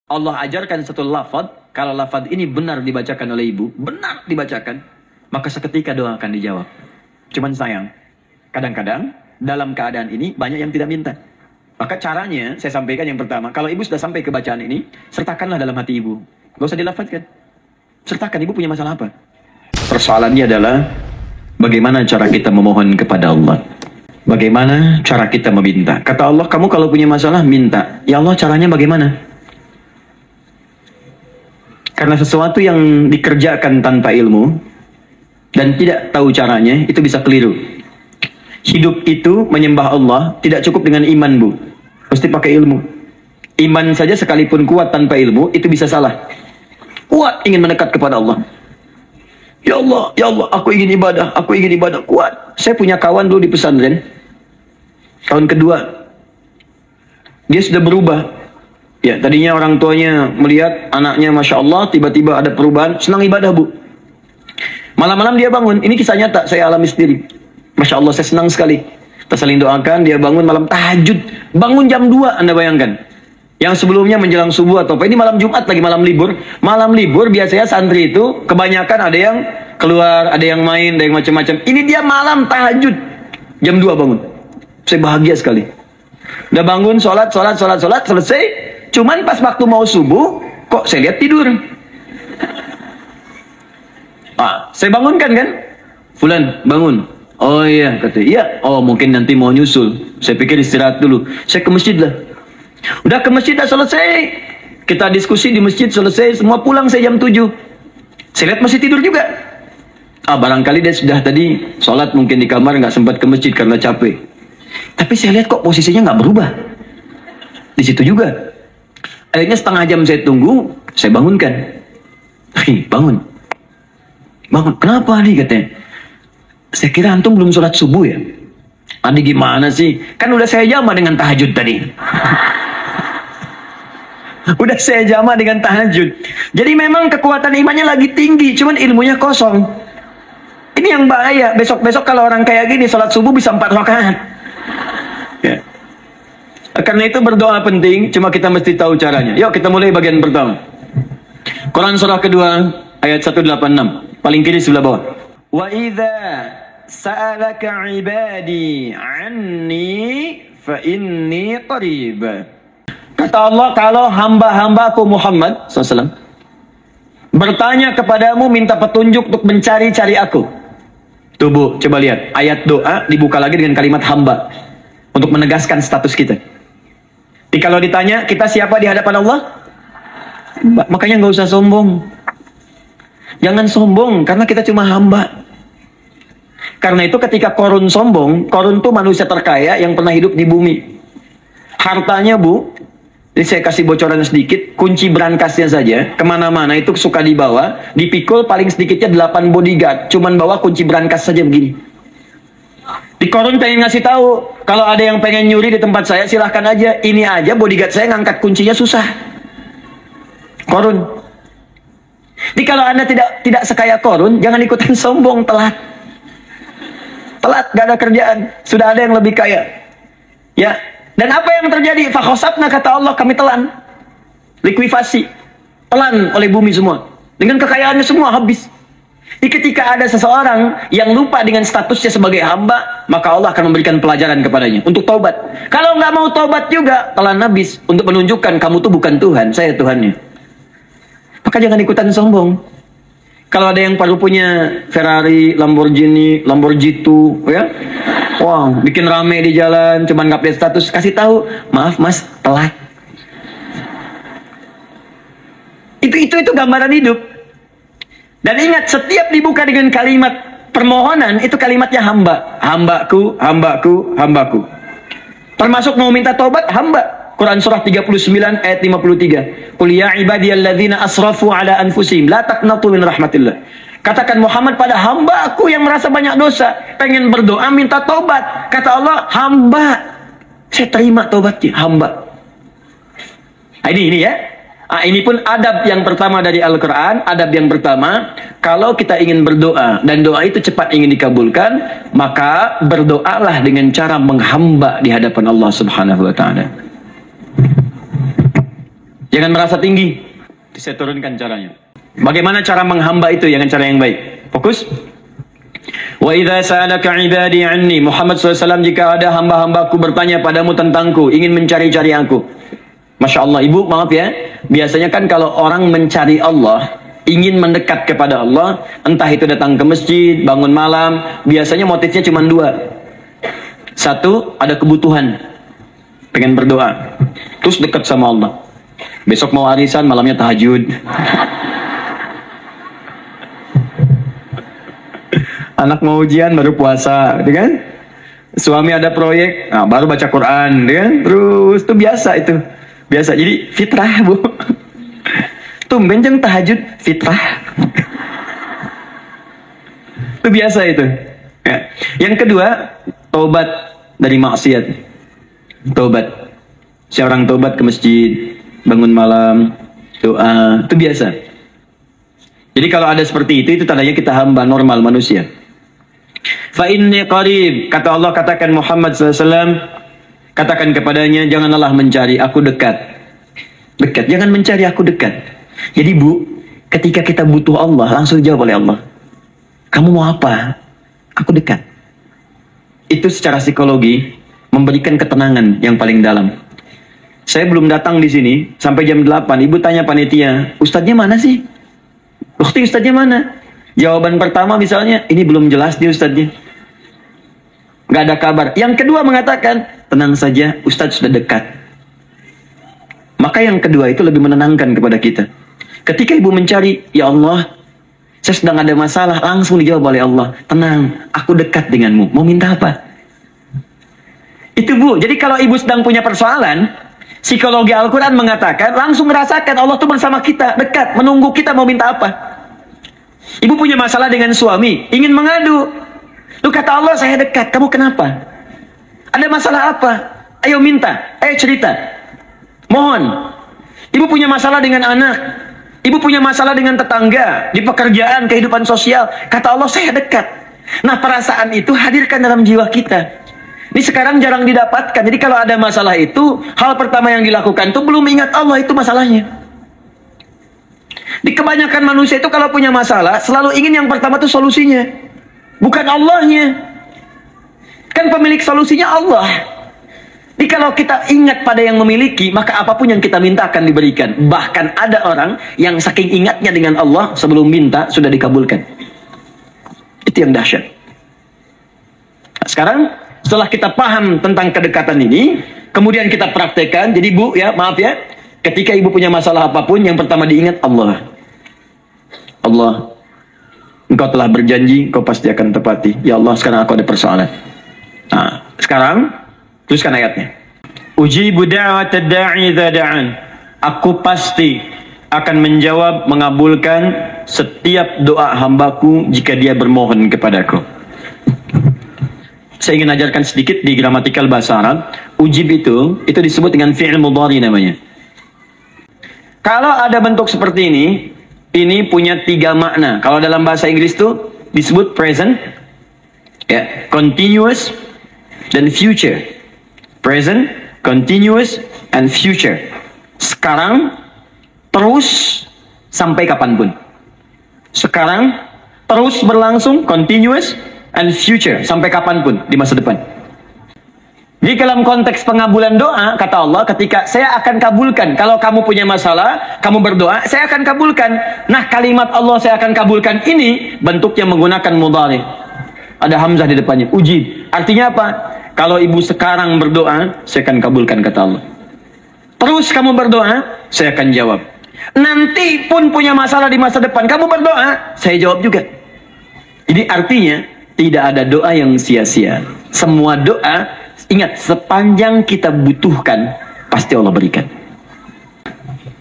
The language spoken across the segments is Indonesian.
Allah ajarkan satu lafaz, kalau lafaz ini benar dibacakan oleh ibu, benar dibacakan, maka seketika doa akan dijawab. Cuman sayang, kadang-kadang dalam keadaan ini banyak yang tidak minta. Maka caranya saya sampaikan yang pertama, kalau ibu sudah sampai ke bacaan ini, sertakanlah dalam hati ibu. Gak usah dilafazkan. Sertakan, ibu punya masalah apa? Persoalannya adalah bagaimana cara kita memohon kepada Allah. Bagaimana cara kita meminta. Kata Allah, kamu kalau punya masalah minta. Ya Allah, caranya bagaimana? Karena sesuatu yang dikerjakan tanpa ilmu dan tidak tahu caranya, itu bisa keliru. Hidup itu menyembah Allah tidak cukup dengan iman, Bu. Mesti pakai ilmu. Iman saja sekalipun kuat tanpa ilmu, itu bisa salah. Kuat ingin mendekat kepada Allah. Ya Allah, aku ingin ibadah, kuat. Saya punya kawan dulu di pesantren. Tahun kedua, dia sudah berubah. Ya, tadinya orang tuanya melihat anaknya Masya Allah, tiba-tiba ada perubahan, senang ibadah, Bu. Malam-malam dia bangun, ini kisah nyata, saya alami sendiri. Masya Allah, saya senang sekali. Kita saling doakan, dia bangun malam tahajud. Bangun jam 2, Anda bayangkan. Yang sebelumnya menjelang subuh atau apa, ini malam Jumat lagi, malam libur. Malam libur biasanya santri itu, kebanyakan ada yang keluar, ada yang main, ada yang macam-macam. Ini dia malam tahajud. Jam 2 bangun. Saya bahagia sekali. Udah bangun, sholat, selesai. Cuman pas waktu mau subuh, kok saya lihat tidur. Saya bangunkan kan. Fulan, bangun. Oh iya, kata iya. Oh mungkin nanti mau nyusul. Saya pikir istirahat dulu. Saya ke masjid lah. Udah ke masjid, dah selesai. Kita diskusi di masjid, selesai. Semua pulang saya jam 7. Saya lihat masih tidur juga. Barangkali dia sudah tadi sholat mungkin di kamar, nggak sempat ke masjid karena capek. Tapi saya lihat kok posisinya nggak berubah. Di situ juga. Akhirnya setengah jam saya tunggu, saya bangunkan. Bangun. Kenapa nih katanya? Saya kira antum belum sholat subuh ya? Adi gimana sih? Kan udah saya jama dengan tahajud tadi. Udah saya jama dengan tahajud. Jadi memang kekuatan imannya lagi tinggi, cuman ilmunya kosong. Ini yang bahaya. Besok-besok kalau orang kayak gini, sholat subuh bisa 4 rakaat. Ya. Karena itu berdoa penting, cuma kita mesti tahu caranya. Yuk kita mulai bagian pertama. Quran surah kedua ayat 186, paling kiri sebelah bawah. Wa idza sa'alaka 'ibadi 'anni fa inni qarib. Kata Allah, kalau hamba-hambaku Muhammad SAW bertanya kepadamu, minta petunjuk untuk mencari-cari aku. Tuh Bu, coba lihat ayat doa dibuka lagi dengan kalimat hamba untuk menegaskan status kita. Jadi kalau ditanya, kita siapa di hadapan Allah? Makanya nggak usah sombong. Jangan sombong, karena kita cuma hamba. Karena itu ketika Korun sombong, Korun tuh manusia terkaya yang pernah hidup di bumi. Hartanya, Bu, ini saya kasih bocoran sedikit, kunci berangkasnya saja, kemana-mana itu suka dibawa, dipikul paling sedikitnya 8 bodyguard, cuman bawa kunci berangkas saja begini. Di Korun pengen ngasih tahu, kalau ada yang pengen nyuri di tempat saya, silahkan aja. Ini aja bodyguard saya ngangkat kuncinya susah. Korun. Jadi kalau Anda tidak sekaya Korun, jangan ikutan sombong, telat. Telat, gak ada kerjaan. Sudah ada yang lebih kaya. Ya. Dan apa yang terjadi? Fakhosabna, kata Allah, kami telan. Likuifasi. Telan oleh bumi semua. Dengan kekayaannya semua habis. Ketika ada seseorang yang lupa dengan statusnya sebagai hamba, maka Allah akan memberikan pelajaran kepadanya untuk taubat. Kalau nggak mau taubat juga, telan habis untuk menunjukkan kamu tuh bukan Tuhan, saya Tuhannya. Maka jangan ikutan sombong. Kalau ada yang baru punya Ferrari, Lamborghini, Lamborghini, ya, wow, bikin rame di jalan, cuman nggak update status, kasih tahu, maaf Mas, telat. Itu gambaran hidup. Dan ingat, setiap dibuka dengan kalimat permohonan, itu kalimatnya hamba. Hambaku, hambaku, hambaku. Termasuk mau minta taubat, hamba. Quran surah 39 ayat 53. Qul ya ibadiyalladzina asrafu ala anfusihim la taqnatu min rahmatillah. Katakan Muhammad pada hamba aku yang merasa banyak dosa, pengen berdoa minta taubat. Kata Allah, hamba. Saya terima taubatnya, hamba. Ini ya. Ini pun adab yang pertama dari Al-Quran. Adab yang pertama, kalau kita ingin berdoa dan doa itu cepat ingin dikabulkan, maka berdoalah dengan cara menghamba di hadapan Allah Subhanahu wa ta'ala. Jangan merasa tinggi. Saya turunkan caranya. Bagaimana cara menghamba itu dengan cara yang baik? Fokus. Wa idza sa'alaka 'ibadi 'anni, Muhammad SAW, jika ada hamba-hambaku bertanya padamu tentangku, ingin mencari-cari aku. Masya Allah, ibu, maaf ya. Biasanya kan kalau orang mencari Allah, ingin mendekat kepada Allah, entah itu datang ke masjid, bangun malam, biasanya motifnya cuma dua. Satu, ada kebutuhan, pengen berdoa, terus dekat sama Allah. Besok mau arisan, malamnya tahajud. Anak mau ujian, baru puasa, gitu kan? Suami ada proyek, nah, baru baca Quran, gitu kan? Terus, itu biasa itu. Biasa, jadi fitrah, Bu. Tumben jeng tahajud, fitrah. Itu biasa itu. Ya. Yang kedua, tobat dari maksiat. Tobat. Seorang tobat ke masjid, bangun malam, doa, itu biasa. Jadi kalau ada seperti itu tandanya kita hamba normal manusia. Fa inni qarib, kata Allah, katakan Muhammad SAW, katakan kepadanya, janganlah mencari aku dekat. Dekat, jangan mencari aku dekat. Jadi Bu, ketika kita butuh Allah, langsung dijawab oleh Allah. Kamu mau apa? Aku dekat. Itu secara psikologi memberikan ketenangan yang paling dalam. Saya belum datang di sini sampai jam 8. Ibu tanya panitia, ustadznya mana sih? Bukti ustadznya mana? Jawaban pertama misalnya, ini belum jelas dia ustadznya. Nggak ada kabar. Yang kedua mengatakan, tenang saja, ustadz sudah dekat. Maka yang kedua itu lebih menenangkan kepada kita. Ketika ibu mencari, ya Allah, saya sedang ada masalah, langsung dijawab oleh Allah. Tenang, aku dekat denganmu. Mau minta apa? Itu Bu, jadi kalau ibu sedang punya persoalan, psikologi Al-Quran mengatakan, langsung merasakan Allah itu bersama kita, dekat, menunggu kita mau minta apa. Ibu punya masalah dengan suami, ingin mengadu. Lu kata Allah, saya dekat, kamu kenapa? Ada masalah apa? Ayo minta, ayo cerita. Mohon. Ibu punya masalah dengan anak, ibu punya masalah dengan tetangga, di pekerjaan, kehidupan sosial. Kata Allah, saya dekat. Nah, perasaan itu hadirkan dalam jiwa kita. Ini sekarang jarang didapatkan. Jadi kalau ada masalah itu, hal pertama yang dilakukan itu belum ingat Allah, itu masalahnya. Di kebanyakan manusia itu kalau punya masalah, selalu ingin yang pertama itu solusinya. Bukan Allahnya. Kan pemilik solusinya Allah. Jadi kalau kita ingat pada yang memiliki, maka apapun yang kita minta akan diberikan. Bahkan ada orang yang saking ingatnya dengan Allah, sebelum minta sudah dikabulkan. Itu yang dahsyat. Nah, sekarang setelah kita paham tentang kedekatan ini, kemudian kita praktekkan. Jadi Bu, ya maaf ya, ketika ibu punya masalah apapun, yang pertama diingat Allah. Allah, Engkau telah berjanji, Engkau pasti akan tepati. Ya Allah, sekarang aku ada persoalan. Nah, sekarang teruskan ayatnya. Ujibu da'watad da'i idza da'an. Aku pasti akan menjawab, mengabulkan setiap doa hambaku jika dia bermohon kepadaku. Saya ingin ajarkan sedikit di gramatikal bahasa Arab. Ujib itu disebut dengan fi'il mudhari namanya. Kalau ada bentuk seperti ini punya 3 makna. Kalau dalam bahasa Inggris itu disebut present, ya, continuous, dan future. Present, continuous, and future. Sekarang, terus, sampai kapanpun. Sekarang, terus berlangsung, continuous, and future, sampai kapanpun di masa depan. Jadi dalam konteks pengabulan doa, kata Allah, ketika saya akan kabulkan. Kalau kamu punya masalah, kamu berdoa, saya akan kabulkan. Nah, kalimat Allah saya akan kabulkan ini bentuknya menggunakan mudhari. Ada hamzah di depannya, ujib. Artinya apa? Kalau ibu sekarang berdoa, saya akan kabulkan, kata Allah. Terus kamu berdoa, saya akan jawab. Nanti pun punya masalah di masa depan, kamu berdoa, saya jawab juga. Jadi artinya, tidak ada doa yang sia-sia. Semua doa, ingat, sepanjang kita butuhkan, pasti Allah berikan.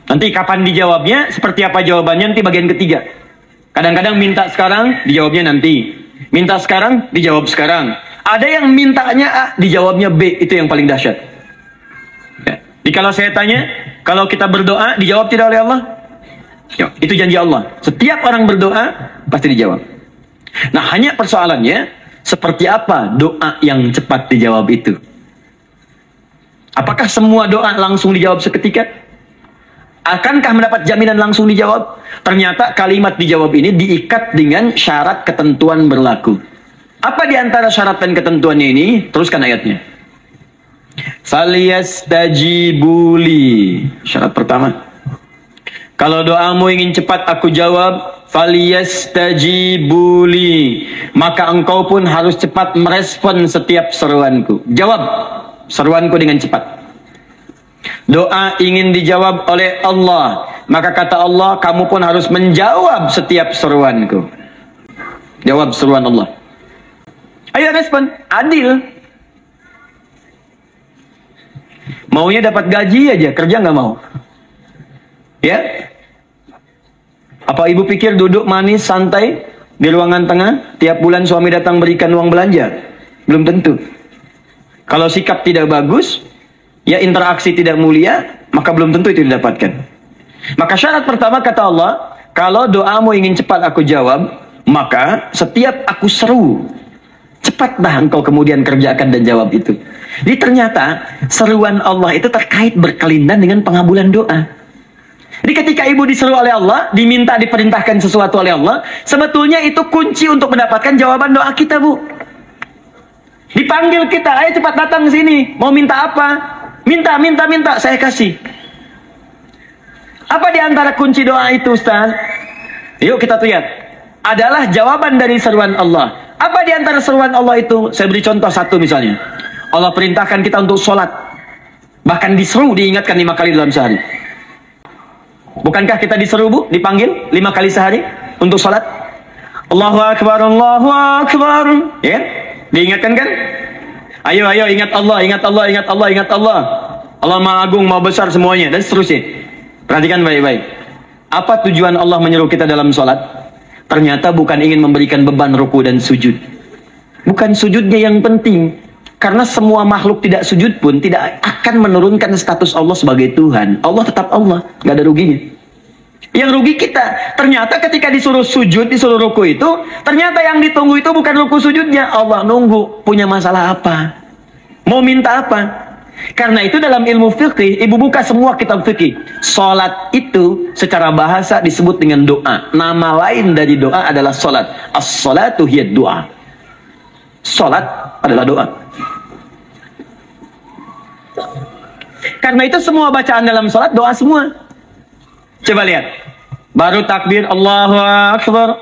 Nanti kapan dijawabnya, seperti apa jawabannya, nanti bagian ketiga. Kadang-kadang minta sekarang, dijawabnya nanti. Minta sekarang, dijawab sekarang. Ada yang mintanya A, dijawabnya B. Itu yang paling dahsyat. Ya. Jadi kalau saya tanya, kalau kita berdoa, dijawab tidak oleh Allah? Ya, itu janji Allah. Setiap orang berdoa, pasti dijawab. Nah, hanya persoalannya, seperti apa doa yang cepat dijawab itu? Apakah semua doa langsung dijawab seketika? Akankah mendapat jaminan langsung dijawab? Ternyata kalimat dijawab ini diikat dengan syarat ketentuan berlaku. Apa di antara syarat dan ketentuannya ini? Teruskan ayatnya. Faliyastajibuli. Syarat pertama. Kalau doamu ingin cepat aku jawab, faliyastajibuli. Maka engkau pun harus cepat merespon setiap seruanku. Jawab seruanku dengan cepat. Doa ingin dijawab oleh Allah, maka kata Allah, kamu pun harus menjawab setiap seruanku. Jawab seruan Allah. Ayo respon, adil. Maunya dapat gaji aja, kerja nggak mau. Ya? Apa ibu pikir duduk manis, santai di ruangan tengah, tiap bulan suami datang berikan uang belanja? Belum tentu. Kalau sikap tidak bagus, ya interaksi tidak mulia, maka belum tentu itu didapatkan. Maka syarat pertama kata Allah, kalau doamu ingin cepat aku jawab, maka setiap aku seru, cepatlah engkau kemudian kerjakan dan jawab itu. Jadi ternyata seruan Allah itu terkait berkelindan dengan pengabulan doa. Jadi ketika ibu diseru oleh Allah, diminta diperintahkan sesuatu oleh Allah, sebetulnya itu kunci untuk mendapatkan jawaban doa kita, Bu. Dipanggil kita, ayo cepat datang ke sini. Mau minta apa? Minta, saya kasih. Apa di antara kunci doa itu, Ustaz? Yuk kita lihat. Adalah jawaban dari seruan Allah. Apa di antara seruan Allah itu? Saya beri contoh satu misalnya. Allah perintahkan kita untuk sholat. Bahkan diseru, diingatkan 5 kali dalam sehari. Bukankah kita diseru, Bu? Dipanggil 5 kali sehari untuk sholat? Allahu Akbar, Allahu Akbar. Ya? Diingatkan kan? Ayo ingat Allah, ingat Allah, ingat Allah, ingat Allah. Allah Maha Agung, Maha Besar semuanya, dan seterusnya. Perhatikan baik-baik. Apa tujuan Allah menyeru kita dalam sholat? Ternyata bukan ingin memberikan beban ruku dan sujud. Bukan sujudnya yang penting. Karena semua makhluk tidak sujud pun tidak akan menurunkan status Allah sebagai Tuhan. Allah tetap Allah, nggak ada ruginya. Yang rugi kita. Ternyata ketika disuruh sujud, disuruh ruku itu, ternyata yang ditunggu itu bukan ruku sujudnya. Allah nunggu, punya masalah apa? Mau minta apa? Karena itu dalam ilmu fikih, ibu buka semua kitab fikih. Salat itu secara bahasa disebut dengan doa. Nama lain dari doa adalah salat. As-salatu hiya doa. Salat adalah doa. Karena itu semua bacaan dalam salat doa semua. Coba lihat. Baru takbir Allahu Akbar,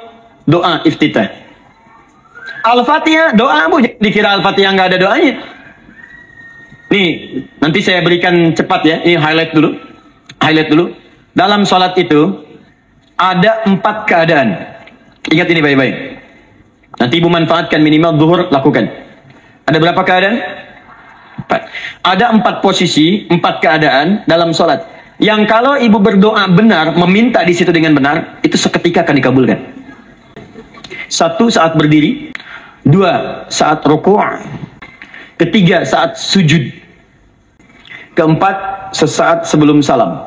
doa iftitah. Al-Fatihah doa, Bu. Dikira Al-Fatihah nggak ada doanya. Nih, nanti saya berikan cepat ya. Ini highlight dulu. Highlight dulu. Dalam salat itu ada 4 keadaan. Ingat ini baik-baik. Nanti ibu manfaatkan, minimal zuhur lakukan. Ada berapa keadaan? 4. Ada 4 posisi, 4 keadaan dalam salat. Yang kalau ibu berdoa benar, meminta di situ dengan benar, itu seketika akan dikabulkan. 1, saat berdiri. 2, saat rukuk. 3, saat sujud. 4, sesaat sebelum salam.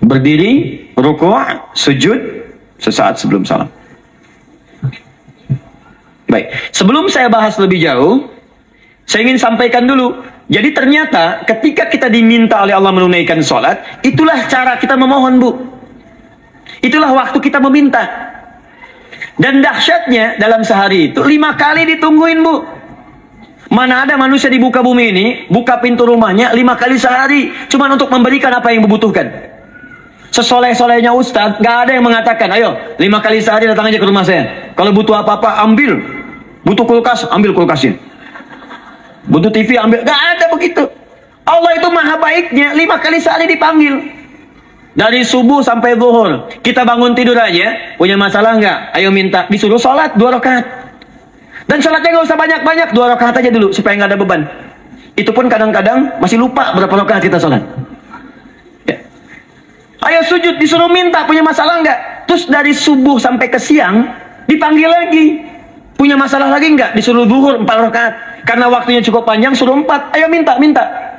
Berdiri, rukuk, sujud, sesaat sebelum salam. Baik, sebelum saya bahas lebih jauh, saya ingin sampaikan dulu. Jadi ternyata ketika kita diminta oleh Allah menunaikan sholat, itulah cara kita memohon, Bu. Itulah waktu kita meminta. Dan dahsyatnya dalam sehari itu 5 kali ditungguin, Bu. Mana ada manusia di muka bumi ini buka pintu rumahnya 5 kali sehari cuma untuk memberikan apa yang dibutuhkan. Sesoleh-solehnya Ustadz, gak ada yang mengatakan, ayo 5 kali sehari datang aja ke rumah saya. Kalau butuh apa-apa ambil. Butuh kulkas, ambil kulkasnya. Butuh TV, ambil. Gak ada begitu. Allah itu maha baiknya, 5 kali sehari dipanggil. Dari subuh sampai zuhur. Kita bangun tidur aja, punya masalah nggak? Ayo minta. Disuruh sholat 2 rakaat. Dan sholatnya nggak usah banyak-banyak, 2 rakaat aja dulu, supaya nggak ada beban. Itu pun kadang-kadang masih lupa berapa rakaat kita sholat. Ya. Ayo sujud, disuruh minta, punya masalah nggak? Terus dari subuh sampai ke siang, dipanggil lagi. Punya masalah lagi nggak? Disuruh zuhur 4 rakaat. Karena waktunya cukup panjang, suruh 4. Ayo minta.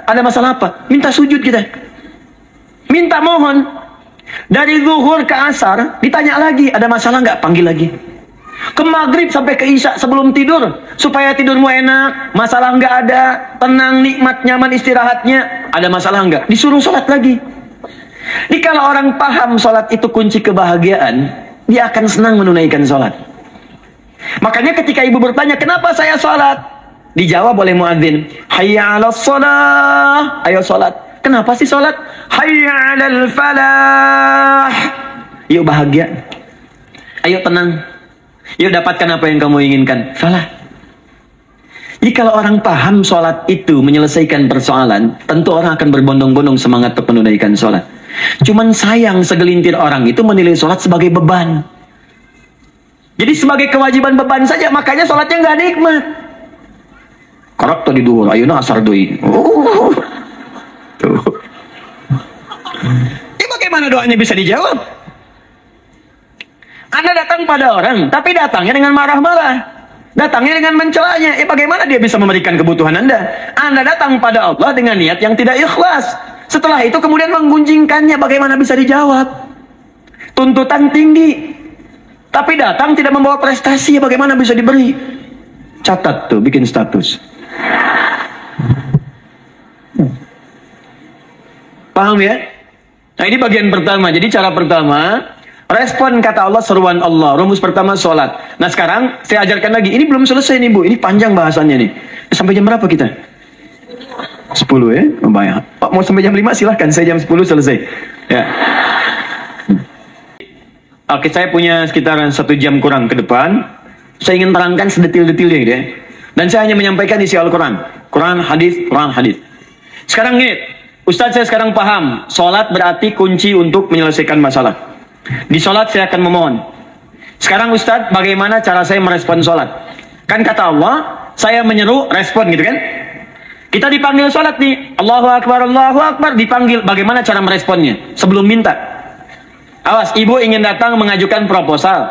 Ada masalah apa? Minta sujud kita. Minta mohon. Dari zuhur ke asar, ditanya lagi, ada masalah nggak? Panggil lagi. Ke maghrib sampai ke isya sebelum tidur. Supaya tidurmu enak, masalah nggak ada, tenang, nikmat, nyaman istirahatnya. Ada masalah nggak? Disuruh sholat lagi. Jadi kalau orang paham sholat itu kunci kebahagiaan, dia akan senang menunaikan sholat. Makanya ketika ibu bertanya, kenapa saya sholat? Dijawab oleh muadzin, hayya 'alas shalah. Ayo sholat. Kenapa sih sholat? Hayya 'alal falah. Yuk bahagia. Ayo tenang. Yuk dapatkan apa yang kamu inginkan. Salah. Jadi kalau orang paham sholat itu menyelesaikan persoalan, tentu orang akan berbondong-bondong semangat untuk menunaikan sholat. Cuman sayang segelintir orang itu menilai sholat sebagai beban. Jadi sebagai kewajiban beban saja, makanya sholatnya nggak nikmat. Korok tadi dulu, ayo asar doi. Tuh. Ya bagaimana doanya bisa dijawab? Anda datang pada orang, tapi datangnya dengan marah-marah. Datangnya dengan mencelanya. Bagaimana dia bisa memberikan kebutuhan Anda? Anda datang pada Allah dengan niat yang tidak ikhlas. Setelah itu kemudian menggunjingkannya. Bagaimana bisa dijawab? Tuntutan tinggi. Tapi datang tidak membawa prestasi. Bagaimana bisa diberi? Catat tuh, bikin status. Paham ya? Nah ini bagian pertama. Jadi cara pertama, respon kata Allah, seruan Allah. Rumus pertama sholat. Nah sekarang saya ajarkan lagi. Ini belum selesai nih Bu. Ini panjang bahasannya nih. Sampai jam berapa kita? 10 ya? Lumayan. Oh, mau sampai jam 5 silahkan. Saya jam 10 selesai. Ya. Oke, saya punya sekitar 1 jam kurang ke depan. Saya ingin terangkan sedetil-detilnya gitu ya. Dan saya hanya menyampaikan isi Al-Quran. Quran, hadis, Quran, hadis. Sekarang ingat, Ustadz saya sekarang paham. Sholat berarti kunci untuk menyelesaikan masalah. Di sholat saya akan memohon. Sekarang Ustadz, bagaimana cara saya merespon sholat? Kan kata Allah, saya menyeru, respon gitu kan? Kita dipanggil sholat nih. Allahu Akbar, Allahu Akbar. Dipanggil, bagaimana cara meresponnya? Sebelum minta. Awas, ibu ingin datang mengajukan proposal.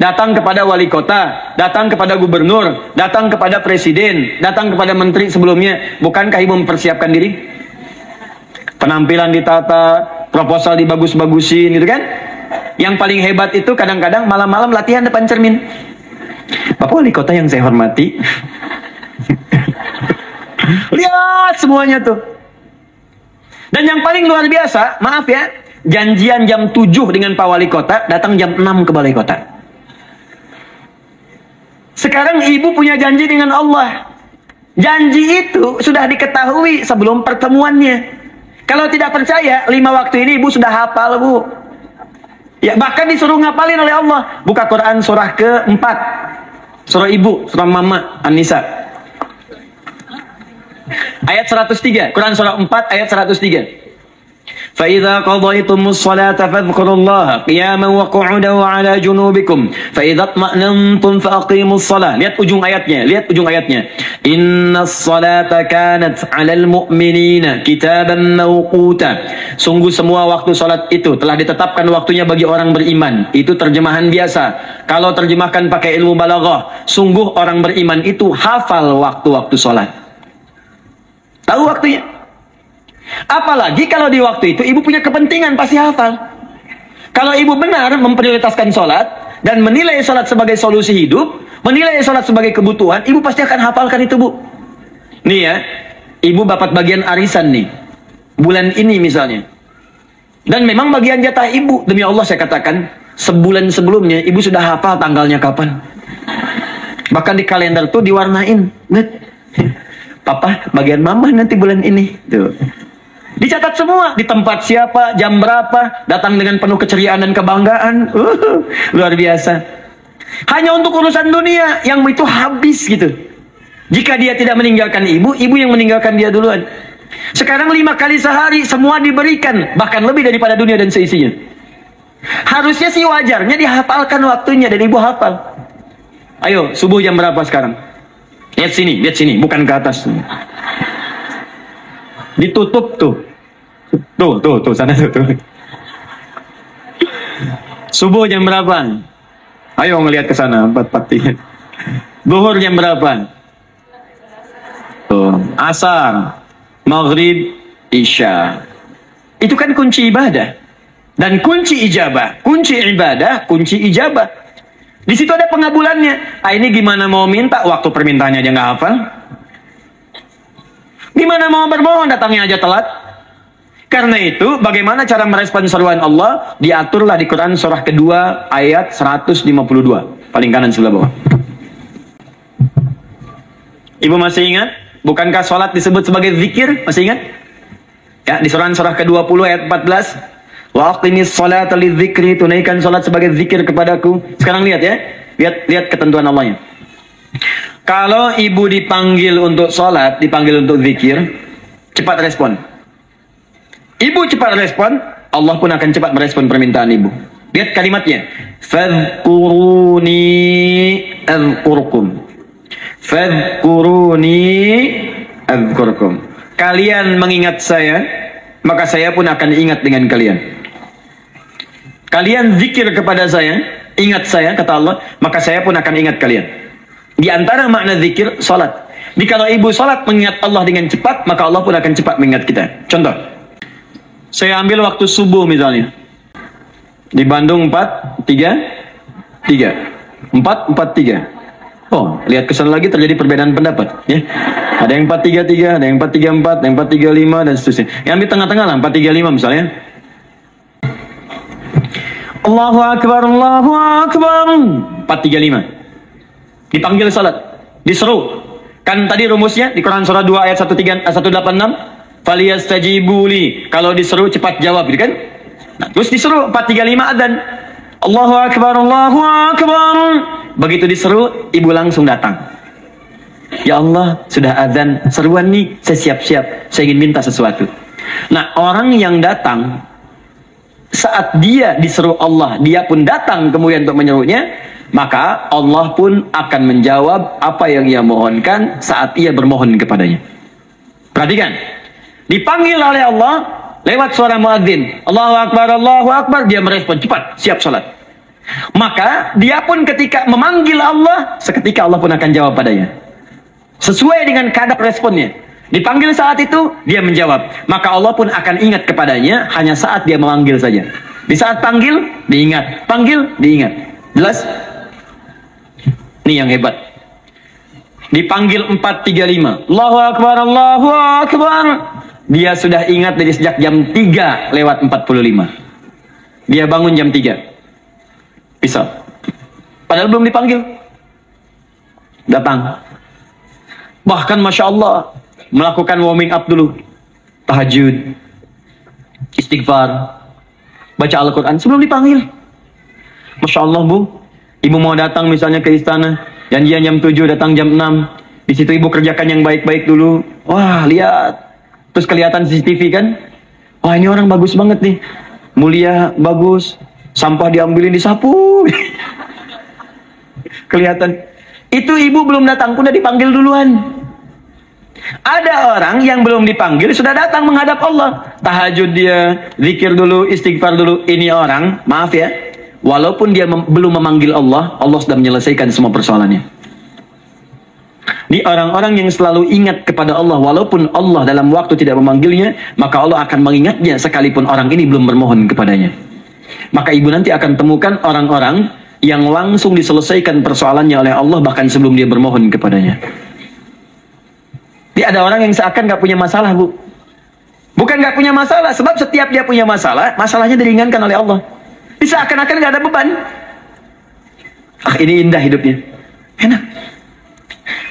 Datang kepada wali kota. Datang kepada gubernur. Datang kepada presiden. Datang kepada menteri sebelumnya. Bukankah ibu mempersiapkan diri? Penampilan ditata, proposal dibagus-bagusin gitu kan? Yang paling hebat itu kadang-kadang malam-malam latihan depan cermin. Bapak wali kota yang saya hormati. Lihat semuanya tuh. Dan yang paling luar biasa, maaf ya, janjian jam 7 dengan Pak Wali Kota, datang jam 6 ke Balai Kota. Sekarang ibu punya janji dengan Allah. Janji itu sudah diketahui sebelum pertemuannya. Kalau tidak percaya, 5 waktu ini ibu sudah hafal Bu. Ya, bahkan disuruh ngapalin oleh Allah. Buka Quran surah ke-4. Surah ibu, surah mama, An-Nisa. Ayat 103. Quran surah 4 ayat 103. فَإِذَا قَضَيْتُمُ الصَّلَاةَ فَاذْكُرُوا اللَّهَ قِيَامًا وَقُعُودًا وَعَلَى جُنُوبِكُمْ فَإِذَا اطْمَأْنَنْتُمْ فَأَقِيمُوا الصَّلَاةَ. Lihat ujung ayatnya, lihat ujung ayatnya. إِنَّ الصَّلَاةَ كَانَتْ عَلَى الْمُؤْمِنِينَ كِتَابًا مَوْقُوتًا. Sungguh semua waktu salat itu telah ditetapkan waktunya bagi orang beriman. Itu terjemahan biasa. Kalau terjemahkan pakai ilmu balaghah, sungguh orang beriman itu hafal waktu-waktu salat. Tahu waktunya. Apalagi kalau di waktu itu ibu punya kepentingan, pasti hafal. Kalau ibu benar memprioritaskan sholat dan menilai sholat sebagai solusi hidup, menilai sholat sebagai kebutuhan, ibu pasti akan hafalkan itu Bu. Nih ya, ibu dapat bagian arisan nih, bulan ini misalnya. Dan memang bagian jatah ibu, demi Allah saya katakan, sebulan sebelumnya ibu sudah hafal tanggalnya kapan. Bahkan di kalender tuh diwarnain. Papa, bagian mama nanti bulan ini. Tuh. Dicatat semua, di tempat siapa, jam berapa, datang dengan penuh keceriaan dan kebanggaan. Luar biasa. Hanya untuk urusan dunia, yang itu habis gitu. Jika dia tidak meninggalkan ibu, ibu yang meninggalkan dia duluan. Sekarang 5 kali sehari, semua diberikan, bahkan lebih daripada dunia dan seisinya. Harusnya sih wajarnya dihafalkan waktunya, dan ibu hafal. Ayo, subuh jam berapa sekarang? Lihat sini, bukan ke atas. Ditutup tuh. Tuh, sana tuh. Subuh jam berapa? Ayo ngelihat ke sana, 4:43. Zuhur jam berapa? Tuh, asar, maghrib, isya. Itu kan kunci ibadah. Dan kunci ijabah, kunci ibadah, kunci ijabah. Di situ ada pengabulannya. Ah, ini gimana mau minta, waktu permintaannya aja nggak hafal. Gimana mau bermohon, datangnya aja telat. Karena itu, bagaimana cara merespon seruan Allah? Diaturlah di Quran surah kedua ayat 152. Paling kanan sebelah bawah. Ibu masih ingat? Bukankah sholat disebut sebagai zikir? Masih ingat? Ya, di surah ke-20 ayat 14. Wa aqimis sholata lidzikri, tunaikan sholat sebagai zikir kepadaku. Sekarang lihat ya. Lihat ketentuan Allahnya. Kalau ibu dipanggil untuk sholat, dipanggil untuk zikir, cepat respon. Ibu cepat respon, Allah pun akan cepat merespon permintaan ibu. Lihat kalimatnya. Fadhkuruni azkurkum. Fadhkuruni azkurkum. Kalian mengingat saya, maka saya pun akan ingat dengan kalian. Kalian zikir kepada saya, ingat saya, kata Allah, maka saya pun akan ingat kalian. Di antara makna zikir, salat. Jika ibu salat mengingat Allah dengan cepat, maka Allah pun akan cepat mengingat kita. Contoh, saya ambil waktu subuh misalnya. Di Bandung 4-3-3. 4-4-3. Oh, lihat kesana lagi terjadi perbedaan pendapat. Ya. Ada yang 4-3-3, ada yang 4-3-4, ada yang 4-3-5, dan seterusnya. Yang ambil tengah-tengah lah, 4-3-5 misalnya. Allahu Akbar, Allahu Akbar. 4-3-5. Dipanggil salat, diseru. Kan tadi rumusnya di Quran surah 2 ayat 186. Faliyastajibuli, kalau diseru cepat jawab, gitu kan? Nah, terus disuruh 4-3-5 adzan. Allahu Akbar, Allahu Akbar. Begitu diseru, ibu langsung datang. Ya Allah, sudah adzan, seruan nih, saya siap-siap, saya ingin minta sesuatu. Nah, orang yang datang saat dia diseru Allah, dia pun datang kemudian untuk menyerunya, maka Allah pun akan menjawab apa yang ia mohonkan saat ia bermohon kepadanya. Perhatikan. Dipanggil oleh Allah lewat suara muadzin, Allahu Akbar, dia merespon cepat, siap salat. Maka dia pun ketika memanggil Allah, seketika Allah pun akan jawab padanya. Sesuai dengan kadar responnya. Dipanggil saat itu, dia menjawab. Maka Allah pun akan ingat kepadanya hanya saat dia memanggil saja. Di saat panggil, diingat. Panggil, diingat. Jelas? Ini yang hebat. Dipanggil 4-3-5. Allahu Akbar, Allahu Akbar. Dia sudah ingat dari sejak jam 3 lewat 45. Dia bangun jam 3. Bisa. Padahal belum dipanggil. Datang. Bahkan Masya Allah, melakukan warming up dulu. Tahajud. Istighfar. Baca Al-Quran sebelum dipanggil. Masya Allah Bu. Ibu mau datang misalnya ke istana. Janjian jam 7, datang jam 6. Di situ ibu kerjakan yang baik-baik dulu. Wah, lihat. Terus kelihatan CCTV kan? Wah, ini orang bagus banget nih. Mulia, bagus. Sampah diambilin, disapu. Kelihatan. Itu ibu belum datang pun udah dipanggil duluan. Ada orang yang belum dipanggil sudah datang menghadap Allah. Tahajud dia, zikir dulu, istighfar dulu. Ini orang, maaf ya, walaupun dia belum memanggil Allah, Allah sudah menyelesaikan semua persoalannya. Di orang-orang yang selalu ingat kepada Allah, walaupun Allah dalam waktu tidak memanggilnya, maka Allah akan mengingatnya sekalipun orang ini belum bermohon kepadanya. Maka ibu nanti akan temukan orang-orang yang langsung diselesaikan persoalannya oleh Allah bahkan sebelum dia bermohon kepadanya. Jadi ada orang yang seakan gak punya masalah, Bu. Bukan gak punya masalah, sebab setiap dia punya masalah, masalahnya diringankan oleh Allah. Seakan-akan gak ada beban. Ah, ini indah hidupnya. Enak.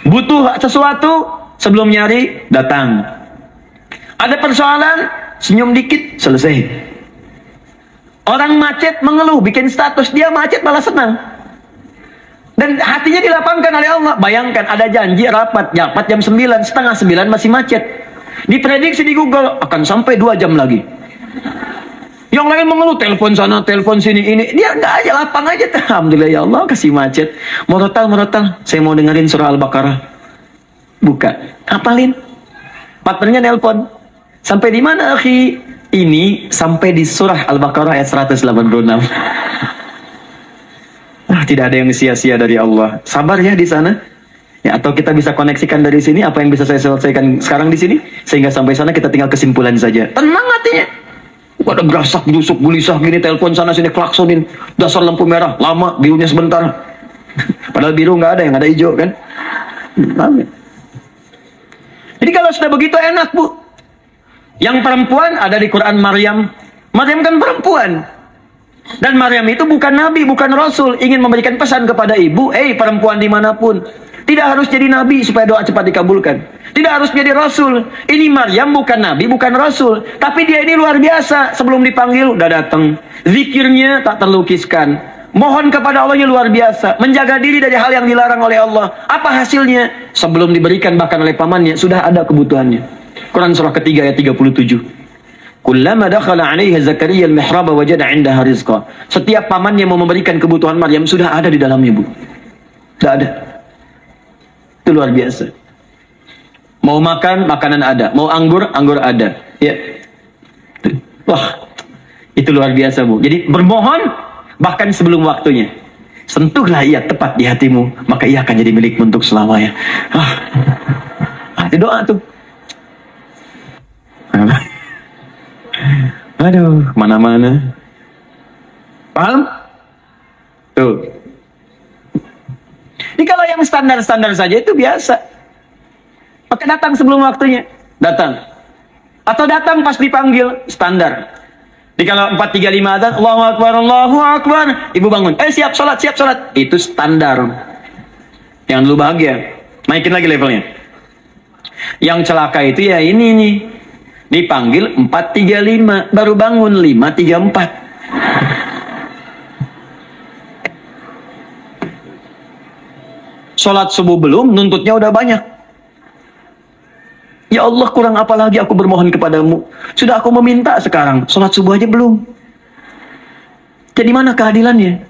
Butuh sesuatu, sebelum nyari, datang. Ada persoalan, senyum dikit, selesai. Orang macet mengeluh, bikin status, dia macet malah senang. Dan hatinya dilapangkan oleh Allah. Bayangkan ada janji rapat jam 9, setengah 9 masih macet. Diprediksi di Google, akan sampai 2 jam lagi. Yang lain mengeluh, telepon sana, telepon sini, ini. Dia nggak aja, lapang aja. Alhamdulillah ya Allah, kasih macet. Murotal, saya mau dengerin surah Al-Baqarah. Buka, apalin. Partnernya nelpon. Sampai di mana, akhi? Ini sampai di surah Al-Baqarah ayat 186. Tidak ada yang sia-sia dari Allah. Sabar ya di sana. Ya, atau kita bisa koneksikan dari sini, apa yang bisa saya selesaikan sekarang di sini, sehingga sampai sana kita tinggal kesimpulan saja. Tenang hatinya. Ada gerasak, busuk, gelisah gini, telepon sana sini, klaksonin, dasar lampu merah, lama, birunya sebentar. Padahal biru nggak ada, yang ada hijau kan. Amin. Jadi kalau sudah begitu enak, Bu. Yang perempuan ada di Quran Maryam. Maryam kan perempuan. Dan Maryam itu bukan nabi, bukan rasul. Ingin memberikan pesan kepada ibu, perempuan dimanapun. Tidak harus jadi nabi supaya doa cepat dikabulkan. Tidak harus jadi rasul. Ini Maryam bukan nabi, bukan rasul. Tapi dia ini luar biasa. Sebelum dipanggil, udah datang. Zikirnya tak terlukiskan. Mohon kepada Allahnya luar biasa. Menjaga diri dari hal yang dilarang oleh Allah. Apa hasilnya? Sebelum diberikan bahkan oleh pamannya, sudah ada kebutuhannya. Quran surah ketiga ayat 37. Kullama dakhala 'alaiha Zakaria al-mihrab wajada 'indaha rizqa. Setiap pamannya mau memberikan kebutuhan Maryam sudah ada di dalamnya, Bu. Sudah ada. Itu luar biasa. Mau makan, makanan ada. Mau anggur, anggur ada. Ya. Wah, itu luar biasa, Bu. Jadi bermohon bahkan sebelum waktunya. Sentuhlah ia tepat di hatimu, maka ia akan jadi milikmu untuk selamanya. Itu doa tuh. Aduh, mana-mana. Paham? Tuh. Ini kalau yang standar-standar saja itu biasa. Pakai datang sebelum waktunya. Datang. Atau datang pas dipanggil. Standar. Jadi kalau 4.35 adzan, Allahu Akbar, Allahu Akbar. Ibu bangun. Siap sholat, siap sholat. Itu standar. Yang dulu bahagia. Naikin lagi levelnya. Yang celaka itu ya ini nih. Dipanggil 4.35. Baru bangun 5.34. Sholat subuh belum, nuntutnya udah banyak. Ya Allah, kurang apa lagi aku bermohon kepadamu. Sudah aku meminta sekarang, sholat subuh aja belum. Jadi mana keadilannya?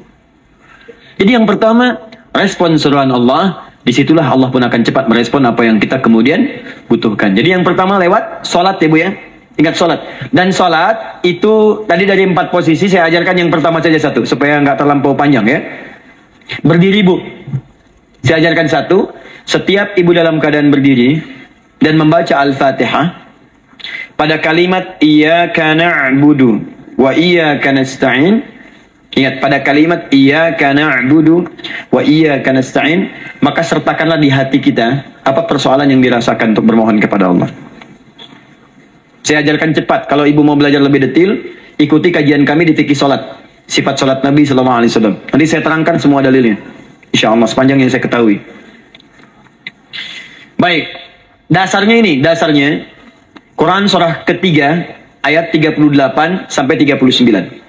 Jadi yang pertama, respon seruan Allah. Disitulah Allah pun akan cepat merespon apa yang kita kemudian butuhkan. Jadi yang pertama lewat sholat ya Bu ya. Ingat sholat. Dan sholat itu tadi dari 4 posisi saya ajarkan yang pertama saja satu. Supaya nggak terlampau panjang ya. Berdiri Bu. Saya ajarkan satu, setiap ibu dalam keadaan berdiri dan membaca Al-Fatihah pada kalimat iyyaka na'budu wa iyyaka nasta'in. Ingat, pada kalimat iyyaka na'budu wa iyyaka nasta'in, maka sertakanlah di hati kita apa persoalan yang dirasakan untuk bermohon kepada Allah. Saya ajarkan cepat. Kalau ibu mau belajar lebih detail, ikuti kajian kami di fikih salat. Sifat salat Nabi sallallahu alaihi wasallam. Nanti saya terangkan semua dalilnya. Insya Allah sepanjang yang saya ketahui. Baik, dasarnya ini, dasarnya Quran surah ketiga ayat 38 sampai 39.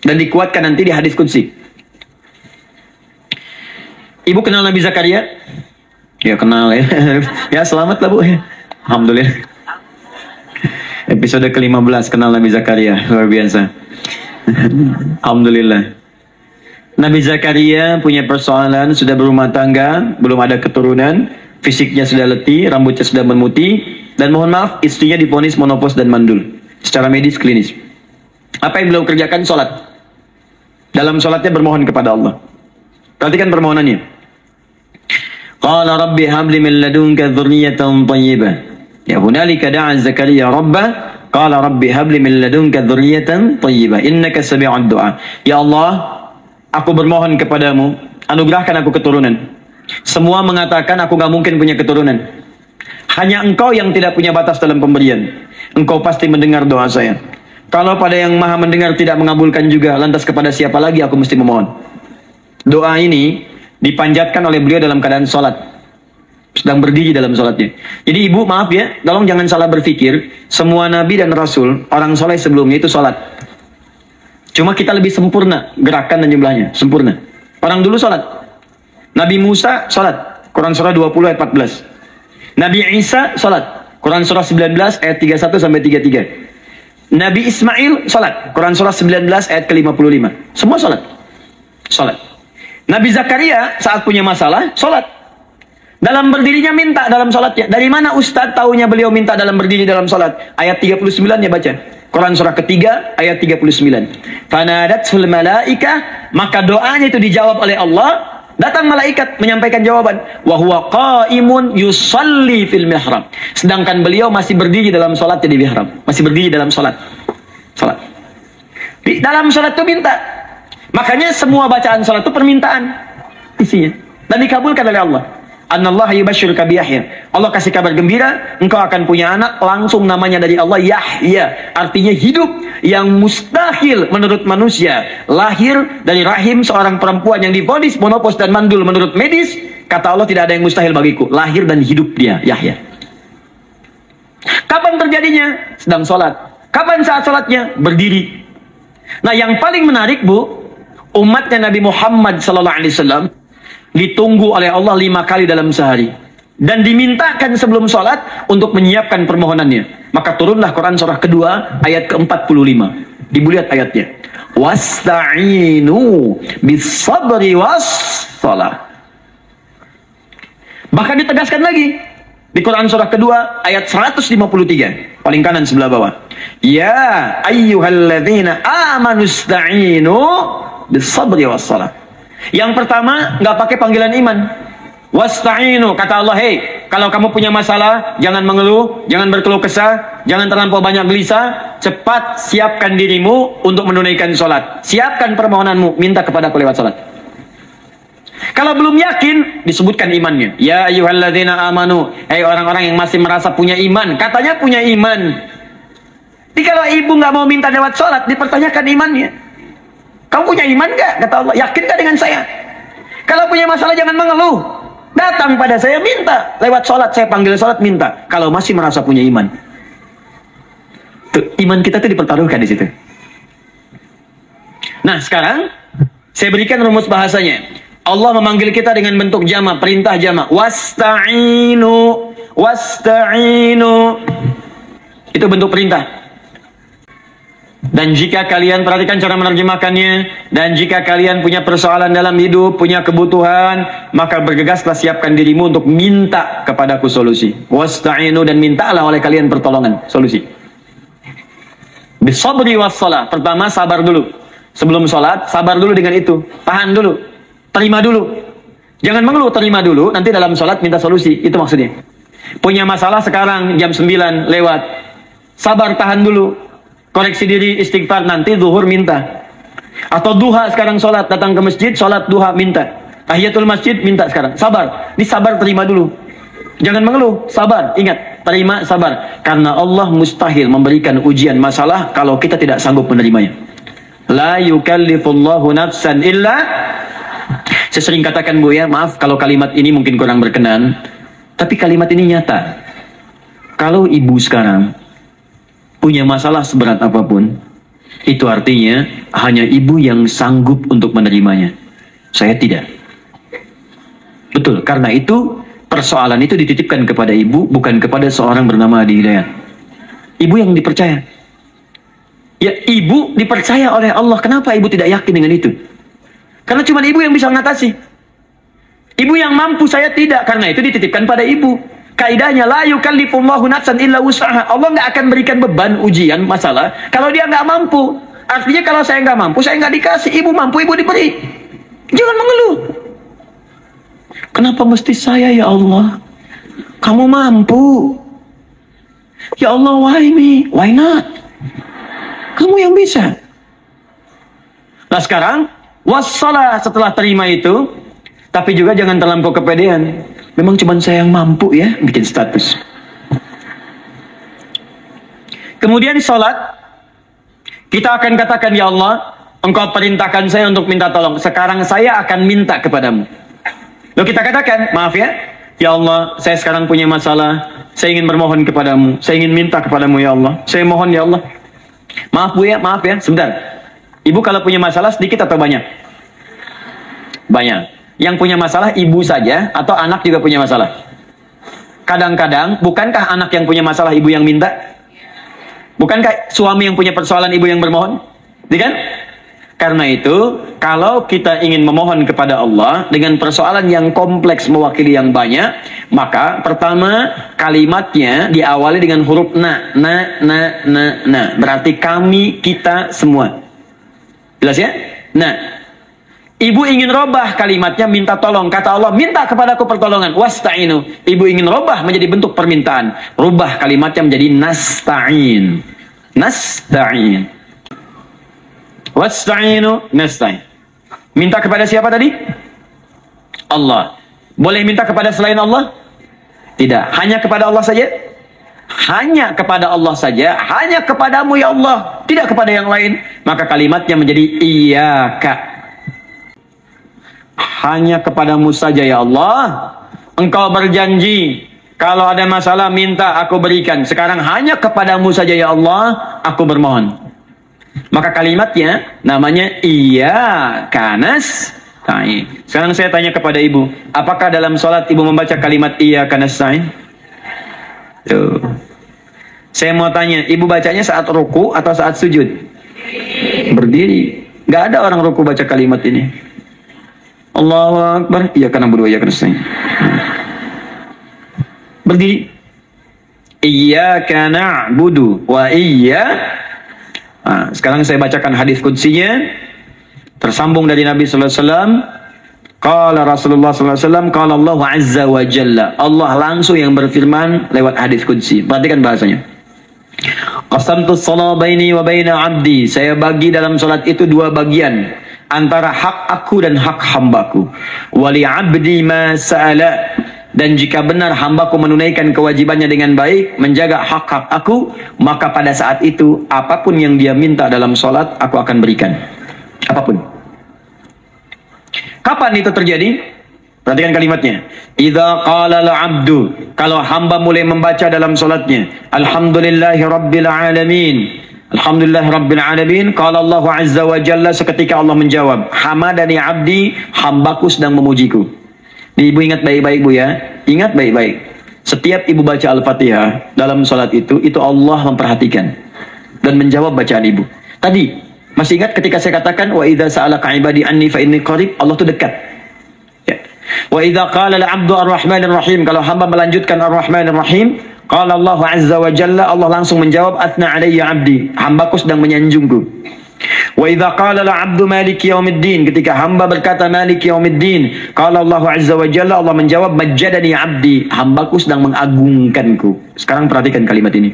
Dan dikuatkan nanti di hadis qudsi. Ibu kenal Nabi Zakaria? Ya kenal ya. Ya selamat lah Bu. Alhamdulillah. Episode ke-15 kenal Nabi Zakaria, luar biasa. Alhamdulillah. Nabi Zakaria punya persoalan, sudah berumah tangga, belum ada keturunan, fisiknya sudah letih, rambutnya sudah memutih, dan mohon maaf, istrinya divonis monopos dan mandul. Secara medis klinis. Apa yang beliau kerjakan? Sholat. Dalam sholatnya bermohon kepada Allah. Perhatikan permohonannya. Qala rabbi habli min ladunka dzurriyyatan thayyibah. Ya hunalika da'a Zakaria rabbah. Qala rabbi habli min ladunka dzurriyyatan thayyibah. Innaka sami'ud du'a. Ya Allah, aku bermohon kepadamu, anugerahkan aku keturunan. Semua mengatakan aku gak mungkin punya keturunan. Hanya engkau yang tidak punya batas dalam pemberian. Engkau pasti mendengar doa saya. Kalau pada yang maha mendengar tidak mengabulkan juga, lantas kepada siapa lagi aku mesti memohon? Doa ini dipanjatkan oleh beliau dalam keadaan sholat. Sedang berdiri dalam sholatnya. Jadi ibu maaf ya, tolong jangan salah berpikir. Semua nabi dan rasul, orang soleh sebelumnya itu sholat. Cuma kita lebih sempurna gerakan dan jumlahnya, sempurna. Orang dulu sholat. Nabi Musa sholat, Quran surah 20 ayat 14. Nabi Isa sholat, Quran surah 19 ayat 31 sampai 33. Nabi Ismail sholat, Quran surah 19 ayat ke-55. Semua sholat. Sholat. Nabi Zakaria saat punya masalah, sholat. Dalam berdirinya minta dalam sholatnya. Dari mana Ustadz taunya beliau minta dalam berdiri dalam sholat? Ayat 39 ya baca. Quran surah ketiga ayat 39. Fanadatul malaikah, maka doanya itu dijawab oleh Allah. Datang malaikat menyampaikan jawaban. Wa huwa qaimun yusalli fil mihrab. Sedangkan beliau masih berdiri dalam salat di mihrab. Masih berdiri dalam salat. Salat. Di dalam salat itu minta. Makanya semua bacaan salat itu permintaan. isinya. Dan dikabulkan oleh Allah. Anallaha yubashshiruka bi Yahya. Allah kasih kabar gembira, engkau akan punya anak, langsung namanya dari Allah Yahya. Artinya hidup yang mustahil menurut manusia. Lahir dari rahim seorang perempuan yang divonis monopos dan mandul menurut medis. Kata Allah, tidak ada yang mustahil bagiku. Lahir dan hidup dia, Yahya. Kapan terjadinya? Sedang sholat. Kapan saat sholatnya? Berdiri. Nah, yang paling menarik, Bu, umatnya Nabi Muhammad SAW ditunggu oleh Allah 5 kali dalam sehari. Dan dimintakan sebelum sholat untuk menyiapkan permohonannya. Maka turunlah Quran surah kedua ayat ke-45. Ibu lihat ayatnya. Wasta'inu bis-sabri was-salah. Bahkan ditegaskan lagi di Quran surah kedua ayat 153. Paling kanan sebelah bawah. Ya ayyuhalladzina amanu ista'inu bis-sabri was-salah. Yang pertama, nggak pakai panggilan iman. Wasta'inu, kata Allah, hey, kalau kamu punya masalah, jangan mengeluh, jangan berkeluh kesah, jangan terlampau banyak gelisah, cepat siapkan dirimu untuk menunaikan sholat. Siapkan permohonanmu, minta kepada aku lewat sholat. Kalau belum yakin, disebutkan imannya. Ya ayyuhalladzina amanu, hey orang-orang yang masih merasa punya iman, katanya punya iman. Jadi kalau ibu nggak mau minta lewat sholat, dipertanyakan imannya. Kamu punya iman gak? Kata Allah, yakin gak dengan saya? Kalau punya masalah jangan mengeluh. Datang pada saya, minta. Lewat sholat, saya panggil sholat, minta. Kalau masih merasa punya iman. Tuh, iman kita tuh dipertaruhkan di situ. Nah, sekarang saya berikan rumus bahasanya. Allah memanggil kita dengan bentuk jama, perintah jama. Wasta'inu, wasta'inu. Itu bentuk perintah. Dan jika kalian, perhatikan cara menerjemahkannya, dan jika kalian punya persoalan dalam hidup, punya kebutuhan, maka bergegaslah siapkan dirimu untuk minta kepadaku solusi. Wasta'inu, dan mintalah oleh kalian pertolongan, solusi. Bisabri wassalah. Pertama, sabar dulu. Sebelum sholat, sabar dulu dengan itu. Tahan dulu. Terima dulu. Jangan mengeluh, terima dulu. Nanti dalam sholat minta solusi. Itu maksudnya. Punya masalah sekarang, jam 9 lewat. Sabar, tahan dulu. Koreksi diri, istighfar, nanti zuhur minta. Atau duha sekarang sholat, datang ke masjid, sholat duha minta. Tahiyatul masjid minta sekarang. Sabar, ini sabar, terima dulu. Jangan mengeluh, sabar, ingat, terima, sabar. Karena Allah mustahil memberikan ujian masalah kalau kita tidak sanggup menerimanya. La yukallifullahu nafsan illa. Saya sering katakan, Bu, ya, maaf kalau kalimat ini mungkin kurang berkenan, tapi kalimat ini nyata. Kalau ibu sekarang punya masalah seberat apapun, itu artinya hanya ibu yang sanggup untuk menerimanya. Saya tidak. Betul, karena itu persoalan itu dititipkan kepada ibu, bukan kepada seorang bernama Adi Hidayat. Ibu yang dipercaya. Ya, ibu dipercaya oleh Allah. Kenapa ibu tidak yakin dengan itu? Karena cuma ibu yang bisa mengatasi. Ibu yang mampu, saya tidak. Karena itu dititipkan pada ibu. Kaidahnya, la yukallifullahu nafsan illa wus'aha. Allah nggak akan berikan beban, ujian, masalah kalau dia nggak mampu. Artinya kalau saya nggak mampu, saya nggak dikasih. Ibu mampu, ibu diberi. Jangan mengeluh. Kenapa mesti saya, ya Allah? Kamu mampu. Ya Allah, why me? Why not? Kamu yang bisa. Nah sekarang, wassalah, setelah terima itu, tapi juga jangan terlampau kepedean. Memang cuma saya yang mampu, ya, bikin status. Kemudian sholat, kita akan katakan, ya Allah, Engkau perintahkan saya untuk minta tolong. Sekarang saya akan minta kepadamu. Lalu kita katakan, maaf ya, ya Allah, saya sekarang punya masalah. Saya ingin bermohon kepadamu. Saya ingin minta kepadamu, ya Allah. Saya mohon, ya Allah. Maaf, Bu, ya, maaf ya, sebentar. Ibu kalau punya masalah sedikit atau banyak? Banyak. Yang punya masalah ibu saja atau anak juga punya masalah? Kadang-kadang, bukankah anak yang punya masalah ibu yang minta? Bukankah suami yang punya persoalan ibu yang bermohon? Kan? Karena itu, kalau kita ingin memohon kepada Allah dengan persoalan yang kompleks mewakili yang banyak, maka pertama kalimatnya diawali dengan huruf na. Berarti kami, kita, semua. Jelas ya? Nah, ibu ingin robah kalimatnya, minta tolong. Kata Allah, minta kepadaku pertolongan. Wasta'inu. Ibu ingin robah menjadi bentuk permintaan. Rubah kalimatnya menjadi nasta'in. Nasta'in. Wasta'inu, nasta'in. Minta kepada siapa tadi? Allah. Boleh minta kepada selain Allah? Tidak. Hanya kepada Allah saja? Hanya kepada Allah saja. Hanya kepadamu ya Allah, tidak kepada yang lain. Maka kalimatnya menjadi iyyaka. Hanya kepadamu saja ya Allah. Engkau berjanji kalau ada masalah minta aku berikan. Sekarang hanya kepadamu saja ya Allah aku bermohon. Maka kalimatnya namanya iyyaka nasta'in. Sekarang saya tanya kepada ibu, apakah dalam sholat ibu membaca kalimat iyyaka nasta'in? Tuh. Saya mau tanya, ibu bacanya saat ruku atau saat sujud? Berdiri. Gak ada orang ruku baca kalimat ini. Allahu Akbar, iyyaka na'budu wa iyyaka nasta'in. Berdiri. Iyyaka na'budu wa iyyaka. Nah, sekarang saya bacakan hadis qudsinya tersambung dari Nabi sallallahu alaihi wasallam. Qala Rasulullah sallallahu alaihi wasallam, qala Allah azza wa jalla. Allah langsung yang berfirman lewat hadis qudsi. Perhatikan bahasanya. Qasamtu shalah baini wa baina 'abdi. Saya bagi dalam salat itu dua bagian, antara hak aku dan hak hambaku. Wa li 'abdi ma sa'ala. Dan jika benar hambaku menunaikan kewajibannya dengan baik, menjaga hak-hak aku, maka pada saat itu, apapun yang dia minta dalam sholat, aku akan berikan. Apapun. Kapan itu terjadi? Perhatikan kalimatnya. Idza qala al-'abdu. Kalau hamba mulai membaca dalam sholatnya, Alhamdulillahi Rabbil Alamin. Alhamdulillah Rabbil Alamin. Qala Allah Azza wa Jalla, seketika Allah menjawab, Hamadani abdi, hambaku sedang memujiku. Ibu ingat baik-baik Bu ya. Ingat baik-baik. Setiap ibu baca Al-Fatihah dalam sholat itu Allah memperhatikan dan menjawab bacaan ibu. Tadi masih ingat ketika saya katakan wa idza sa'alaka 'ibadi anni fa inni qarib, Allah itu dekat. Ya. Wa idza qala al-'abdu ar-rahmanir rahim, kalau hamba melanjutkan ar-rahmanir rahim, qala Allah azza wa jalla, Allah langsung menjawab athna 'alayya 'abdi, hambaku sedang menyanjungku. Wa idza qala al-'abdu maliki yaumiddin, ketika hamba berkata maliki yaumiddin, qala Allah azza wa jalla, Allah menjawab majjadani 'abdi, hambaku sedang mengagungkanku. Sekarang perhatikan kalimat ini.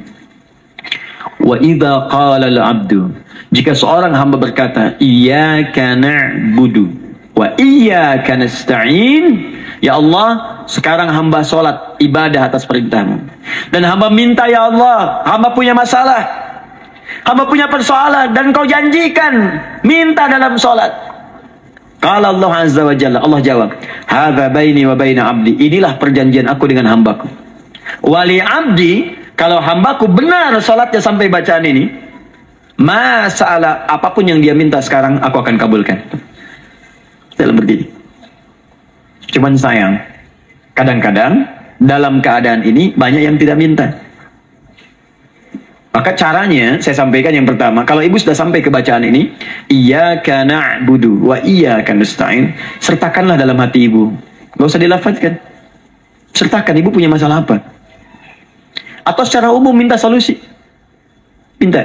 Wa idza qala al-'abdu, jika seorang hamba berkata iyyaka na'budu wa iyyaka nasta'in, ya Allah, sekarang hamba sholat ibadah atas perintahmu, dan hamba minta ya Allah, hamba punya masalah, hamba punya persoalan, dan kau janjikan minta dalam sholat. Qala Allah azza wa jalla, Allah jawab, hadza baini wa baina abdi, inilah perjanjian aku dengan hambaku. Wali abdi, kalau hambaku benar sholatnya sampai bacaan ini, masalah apapun yang dia minta sekarang aku akan kabulkan. Dalam berdiri. Cuman sayang, kadang-kadang dalam keadaan ini banyak yang tidak minta. Maka caranya saya sampaikan yang pertama, kalau ibu sudah sampai ke bacaan ini, iyyaka na'budu wa iyyaka nasta'in, sertakanlah dalam hati ibu. Gak usah dilafazkan. Sertakan ibu punya masalah apa. Atau secara umum minta solusi. Minta.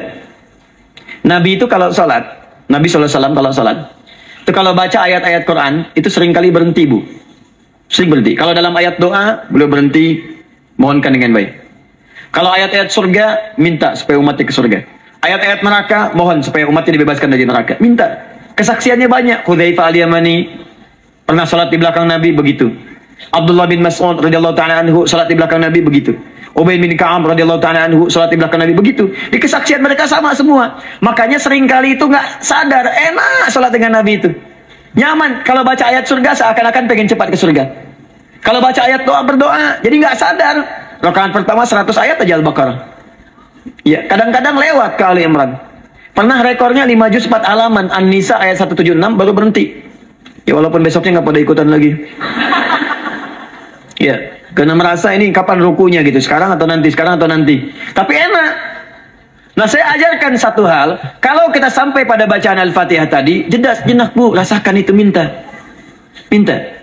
Nabi itu kalau sholat, Nabi SAW kalau sholat, itu kalau baca ayat-ayat Quran, itu seringkali berhenti bu. Sering berhenti. Kalau dalam ayat doa, beliau berhenti, mohonkan dengan baik. Kalau ayat-ayat surga, minta supaya umatnya ke surga. Ayat-ayat neraka, mohon supaya umatnya dibebaskan dari neraka. Minta. Kesaksiannya banyak. Hudzaifah al-Yamani pernah salat di belakang Nabi, begitu. Abdullah bin Mas'ud radhiyallahu ta'ala anhu salat di belakang Nabi, begitu. Ubay bin Ka'ab radhiyallahu ta'ala anhu salat di belakang Nabi, begitu. Di kesaksian mereka sama semua. Makanya seringkali itu nggak sadar, enak salat dengan Nabi itu. Nyaman. Kalau baca ayat surga seakan-akan pengen cepat ke surga. Kalau baca ayat doa berdoa, jadi nggak sadar. Rakaat pertama 100 ayat aja Al-Baqarah. Ya, kadang-kadang lewat ke Ali Imran. Pernah rekornya 5 juz 4 halaman, An-Nisa ayat 176 baru berhenti. Ya walaupun besoknya nggak pada ikutan lagi. Ya, karena merasa ini kapan rukunya gitu, sekarang atau nanti, sekarang atau nanti. Tapi enak. Nah, saya ajarkan satu hal, kalau kita sampai pada bacaan Al-Fatihah tadi, jeda sejenak bu, rasakan itu, minta. Minta.